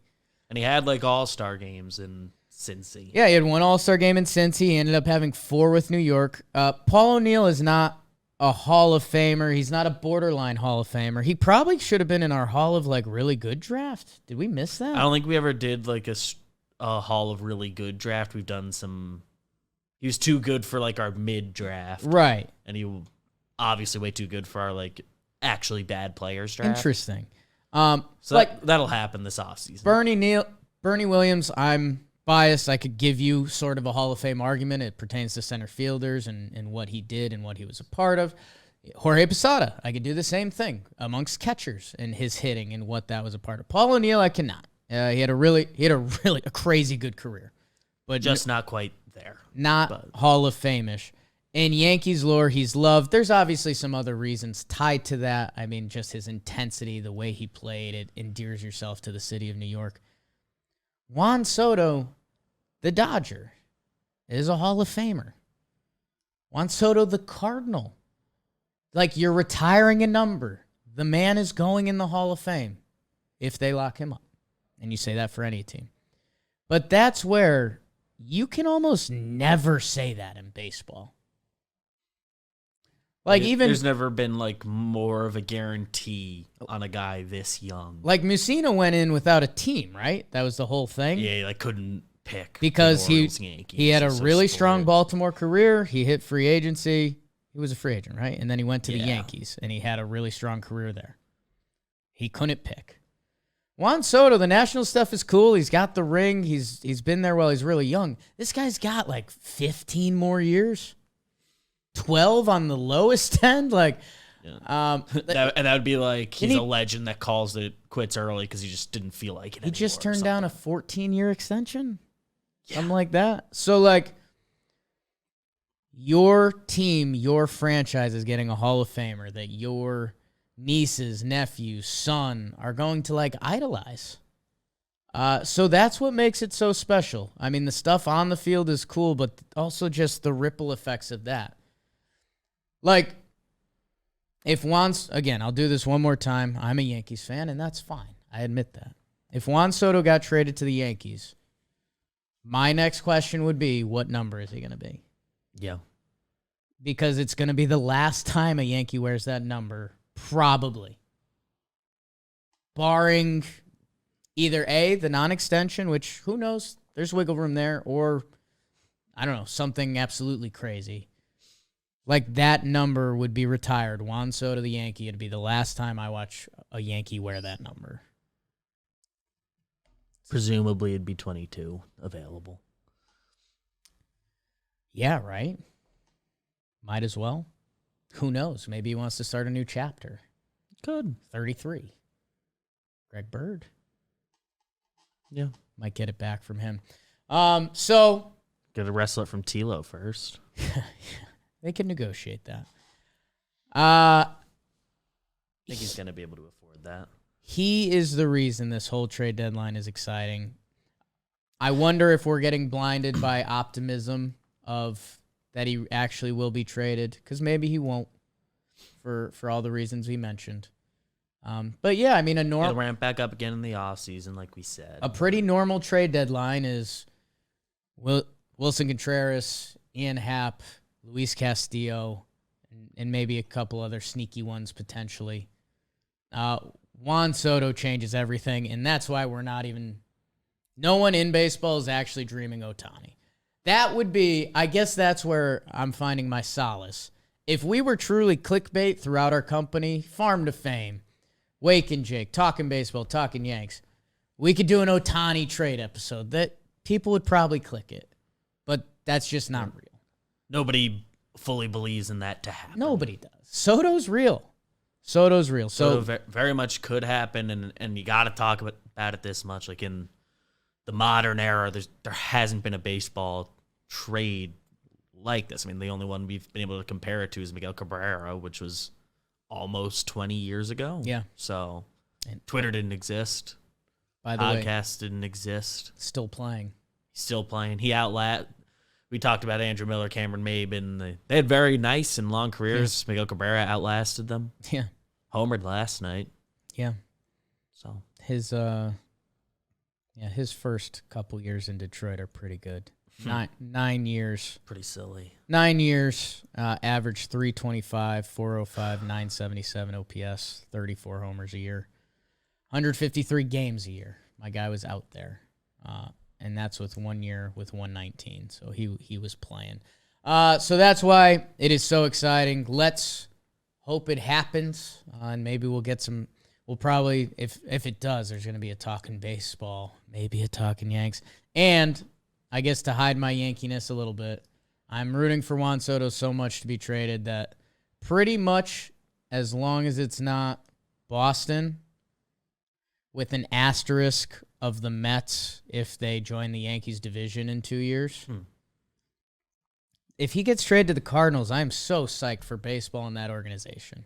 And he had, all-star games in Cincy. Yeah, he had 1 all-star game in Cincy. He ended up having 4 with New York. Paul O'Neill is not a Hall of Famer. He's not a borderline Hall of Famer. He probably should have been in our Hall of, really good draft. Did we miss that? I don't think we ever did, a Hall of really good draft. We've done some... He was too good for, our mid-draft. Right. And he obviously way too good for our, actually bad players draft. Interesting. So that'll happen this offseason. Bernie Williams, I'm biased. I could give you sort of a Hall of Fame argument. It pertains to center fielders and what he did and what he was a part of. Jorge Posada, I could do the same thing amongst catchers and his hitting and what that was a part of. Paul O'Neill, I cannot. He had a crazy good career, but just not quite there. Not Hall of Fame-ish. In Yankees lore, he's loved. There's obviously some other reasons tied to that. I mean, just his intensity, the way he played, it endears yourself to the city of New York. Juan Soto, the Dodger, is a Hall of Famer. Juan Soto, the Cardinal. You're retiring a number. The man is going in the Hall of Fame if they lock him up. And you say that for any team. But that's where you can almost never say that in baseball. There's never been more of a guarantee on a guy this young. Mussina went in without a team, right? That was the whole thing. Yeah, couldn't pick because he had a really strong Baltimore career. He hit free agency. He was a free agent, right? And then he went to the Yankees, and he had a really strong career there. He couldn't pick. Juan Soto, the national stuff is cool. He's got the ring. He's been there while he's really young. This guy's got 15 more years. 12 on the lowest end, that would be he's a legend that calls it quits early because he just didn't feel like it. He just turned down a 14-year extension, something like that. So your team, your franchise is getting a Hall of Famer that your nieces, nephews, son are going to idolize. So that's what makes it so special. I mean, the stuff on the field is cool, but also just the ripple effects of that. If Juan's, again, I'll do this one more time. I'm a Yankees fan, and that's fine. I admit that. If Juan Soto got traded to the Yankees, my next question would be, what number is he going to be? Yeah. Because it's going to be the last time a Yankee wears that number, probably. Barring either A, the non-extension, which, who knows, there's wiggle room there, or, I don't know, something absolutely crazy. That number would be retired. Juan Soto, the Yankee. It'd be the last time I watch a Yankee wear that number. Presumably, it'd be 22 available. Yeah, right? Might as well. Who knows? Maybe he wants to start a new chapter. Good. 33. Greg Bird. Yeah. Might get it back from him. So. Got to wrestle it from Tilo first. They can negotiate that. I think he's going to be able to afford that. He is the reason this whole trade deadline is exciting. I wonder if we're getting blinded by optimism of that he actually will be traded, because maybe he won't for all the reasons we mentioned. But yeah, I mean, He'll ramp back up again in the offseason, like we said. A pretty normal trade deadline is Wilson Contreras, Ian Happ, Luis Castillo, and maybe a couple other sneaky ones potentially. Juan Soto changes everything, and that's why no one in baseball is actually dreaming Ohtani. That would be, I guess that's where I'm finding my solace. If we were truly clickbait throughout our company, Farm to Fame, Wake and Jake, talking baseball, talking Yanks, we could do an Ohtani trade episode that people would probably click it, but that's just not real. Nobody fully believes in that to happen. Nobody does. Soto's real. Soto very much could happen, and you got to talk about it this much. In the modern era, there hasn't been a baseball trade like this. I mean, the only one we've been able to compare it to is Miguel Cabrera, which was almost 20 years ago. Yeah. So And Twitter didn't exist. by the way, Podcast didn't exist. still playing. He's still playing. We talked about Andrew Miller, Cameron Mabe, and they had very nice and long careers. Miguel Cabrera outlasted them. Yeah. Homered last night. Yeah. So His first couple years in Detroit are pretty good. 9 years. pretty silly. 9 years, average 325, 405, 977 OPS, 34 homers a year, 153 games a year. My guy was out there, and that's with 1 year with 119. So he was playing. So that's why it is so exciting. Let's hope it happens, and maybe we'll get some. We'll probably, if it does, there's going to be a talking baseball, maybe a talking Yanks, and I guess to hide my Yankees a little bit, I'm rooting for Juan Soto so much to be traded that pretty much as long as it's not Boston with an asterisk of the Mets if they join the Yankees division in 2 years. If he gets traded to the Cardinals, I am so psyched for baseball in that organization.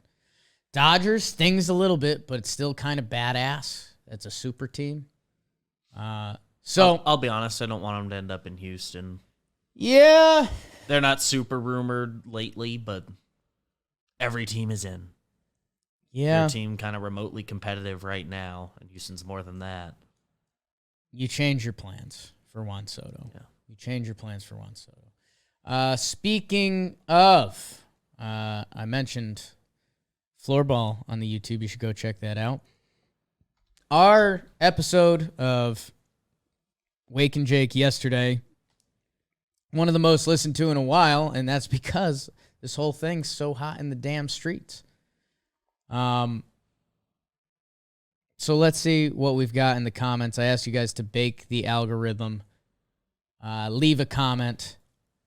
Dodgers stings a little bit, but it's still kind of badass. It's a super team. So I'll be honest, I don't want him to end up in Houston. yeah, They're not super rumored lately, but every team is in. yeah. Their team kind of remotely competitive right now, and Houston's more than that. You change your plans for Juan Soto. Yeah. You change your plans for Juan Soto. Speaking of, I mentioned Floorball on the YouTube. You should go check that out. Our episode of Wake and Jake yesterday, one of the most listened to in a while, and that's because this whole thing's so hot in the damn streets. So let's see what we've got in the comments. I asked you guys to bake the algorithm, leave a comment,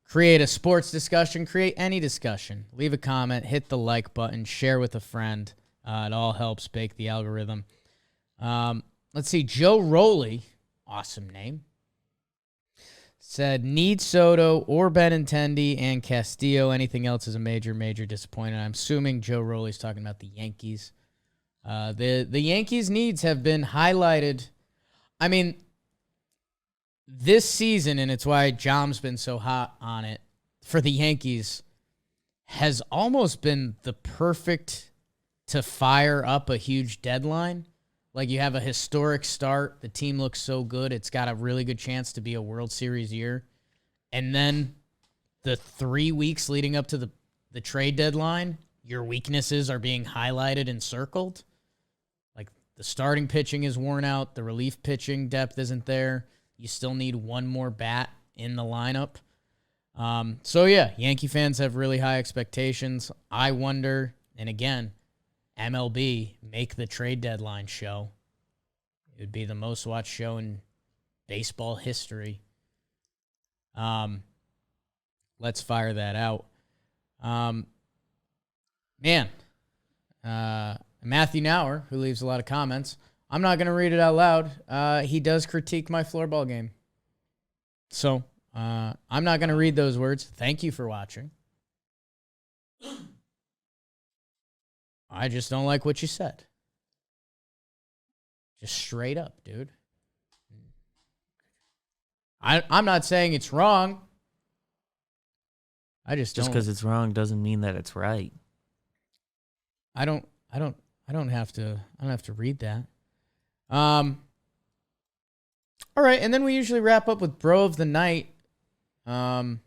create a sports discussion, create any discussion. Leave a comment, hit the like button, share with a friend. It all helps bake the algorithm. Let's see. Joe Rowley, awesome name, said, need Soto or Benintendi and Castillo. Anything else is a major, major disappointment. I'm assuming Joe Rowley's talking about the Yankees. The Yankees' needs have been highlighted. I mean, this season, and it's why Jom's been so hot on it, for the Yankees, has almost been the perfect to fire up a huge deadline. Like, you have a historic start. The team looks so good. It's got a really good chance to be a World Series year. And then the 3 weeks leading up to the trade deadline, your weaknesses are being highlighted and circled. Like, the starting pitching is worn out. The relief pitching depth isn't there. You still need one more bat in the lineup. So, yeah, Yankee fans have really high expectations. I wonder, and again, MLB, make the trade deadline show. It would be the most watched show in baseball history. Let's fire that out. Matthew Nauer, who leaves a lot of comments, I'm not going to read it out loud. He does critique my floorball game. So, I'm not going to read those words. Thank you for watching. I just don't like what you said. Just straight up, dude. I'm not saying it's wrong. I just because it's wrong doesn't mean that it's right. I don't have to read that. All right, and then we usually wrap up with Bro of the Night. You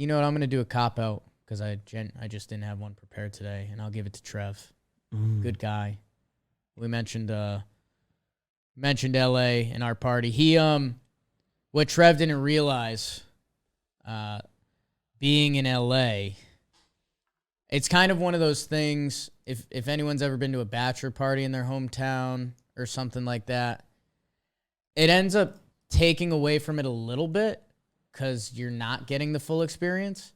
know what? I'm gonna do a cop out because I just didn't have one prepared today, and I'll give it to Trev. Good guy. We mentioned L.A. in our party. He what Trev didn't realize, being in L.A., it's kind of one of those things. If anyone's ever been to a bachelor party in their hometown or something like that, it ends up taking away from it a little bit because you're not getting the full experience.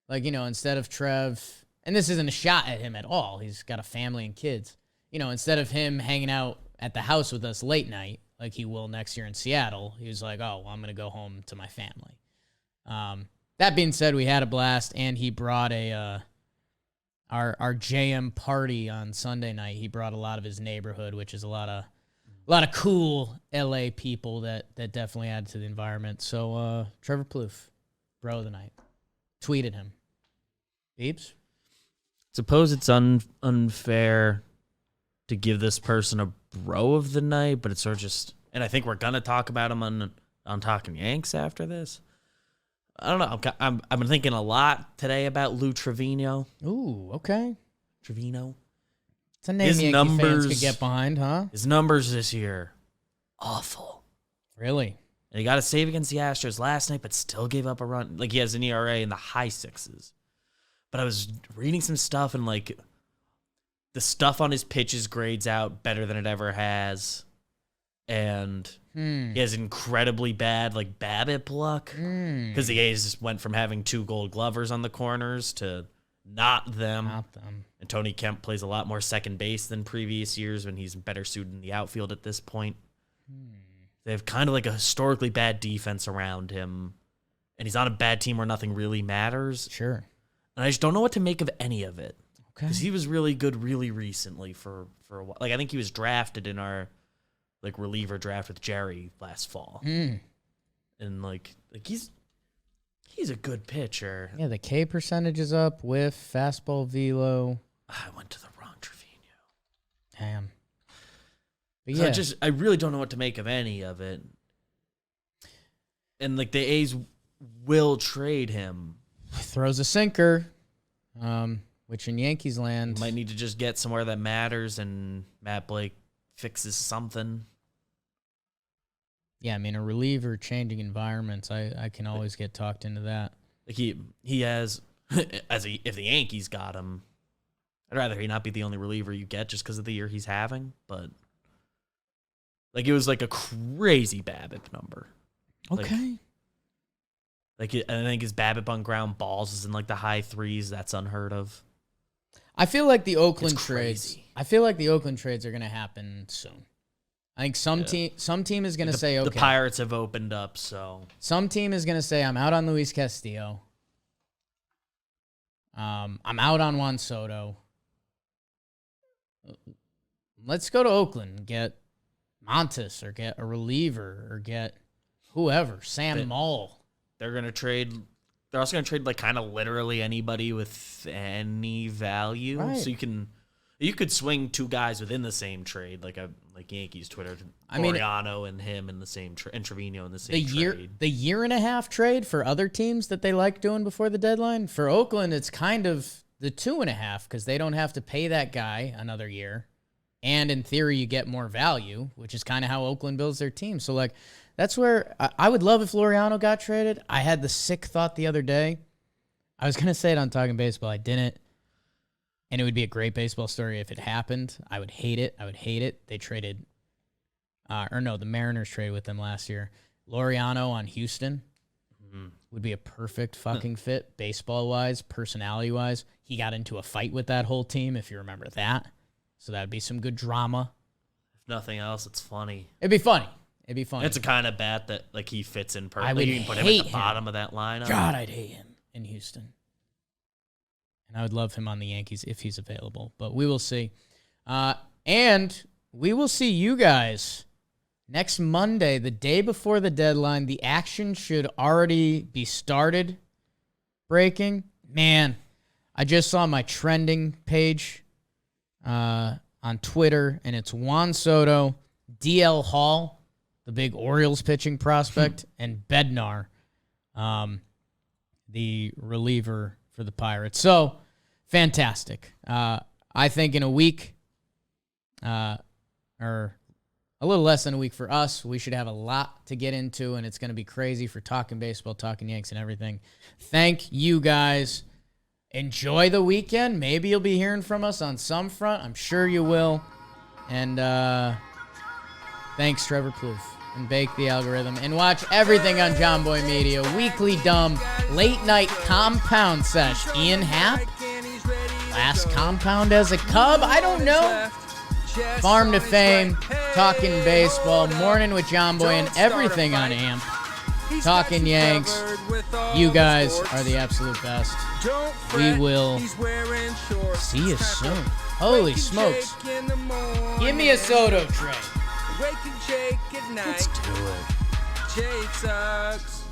Like, instead of Trev, and this isn't a shot at him at all. He's got a family and kids. Instead of him hanging out at the house with us late night, like he will next year in Seattle. He was like, oh, well, I'm going to go home to my family. That being said, we had a blast, and he brought our JM party on Sunday night. He brought a lot of his neighborhood, which is a lot of cool LA people that definitely add to the environment. So Trevor Plouffe, bro of the night, tweeted him. Beebs? Suppose it's unfair to give this person a bro of the night, but it's sort of just, and I think we're gonna talk about him on Talking Yanks after this. I don't know. I've been thinking a lot today about Lou Trevino. Ooh, okay. Trevino. It's a name Yankee fans could get behind, huh? His numbers this year, awful. Really? And he got a save against the Astros last night, but still gave up a run. Like, he has an ERA in the high 6s. But I was reading some stuff, and like the stuff on his pitches grades out better than it ever has. And he has incredibly bad like BABIP luck because the A's just went from having 2 Gold Glovers on the corners to not them. And Tony Kemp plays a lot more second base than previous years when he's better suited in the outfield at this point. They have kind of like a historically bad defense around him, and he's on a bad team where nothing really matters. Sure. And I just don't know what to make of any of it. Okay. Because he was really good really recently for a while. Like, I think he was drafted in our like reliever draft with Jerry last fall. And like he's a good pitcher. Yeah, the K percentage is up, whiff, fastball velo. I went to the wrong Trevino. Damn. But So yeah. I really don't know what to make of any of it. And like the A's will trade him. Throws a sinker, which in Yankees land Might need to just get somewhere that matters, and Matt Blake fixes something. Yeah, I mean, a reliever changing environments, I can always get talked into that. Like he has, if the Yankees got him, I'd rather he not be the only reliever you get just because of the year he's having. But like, it was like a crazy BABIP number. Okay. I think his BABIP on ground balls is in like the high 3s. That's unheard of. I feel like the Oakland It's trades. crazy. I feel like the Oakland trades are going to happen soon. I think some team is going to say, okay. The Pirates have opened up, so Some team is going to say, I'm out on Luis Castillo. I'm out on Juan Soto. Let's go to Oakland and get Montes or get a reliever or get whoever, Sam Mull. they're gonna trade. They're also gonna trade like kind of literally anybody with any value. Right. So you could swing 2 guys within the same trade, like Yankees Twitter. Laureano and him in the same and Trevino in the same trade. The year and a half trade for other teams that they like doing before the deadline. For Oakland, it's kind of the 2.5 because they don't have to pay that guy another year. And in theory, you get more value, which is kind of how Oakland builds their team. So, like, that's where I would love if Laureano got traded. I had the sick thought the other day. I was going to say it on Talking Baseball. I didn't. And it would be a great baseball story if it happened. I would hate it. They traded, the Mariners traded with them last year. Laureano on Houston would be a perfect fucking fit, baseball-wise, personality-wise. He got into a fight with that whole team, if you remember that. So that would be some good drama. If nothing else, it's funny. It'd be funny. It's a kind of bat that like he fits in perfectly. I would You can put him at the bottom of that lineup. God, I'd hate him in Houston. And I would love him on the Yankees if he's available. But we will see. And we will see you guys next Monday, the day before the deadline. The action should already be started breaking. Man, I just saw my trending page on Twitter, and it's Juan Soto, DL Hall, the big Orioles pitching prospect, and Bednar, the reliever for the Pirates. So, fantastic. I think in a week, or a little less than a week for us, we should have a lot to get into, and it's going to be crazy for Talking Baseball, Talking Yanks, and everything. Thank you, guys. Enjoy the weekend. Maybe you'll be hearing from us on some front. I'm sure you will. And thanks, Trevor Plouffe. And Bake the Algorithm. And watch everything on John Boy Media. Weekly Dumb, Late Night Compound Sesh. Ian Happ? Last compound as a Cub? I don't know. Farm to Fame. talking baseball, morning with John Boy and everything on AMP. Talking Yanks. You guys are the absolute best. We will see you soon. Holy smokes. Give me a Soto, Trey. Let's do it. Jake sucks.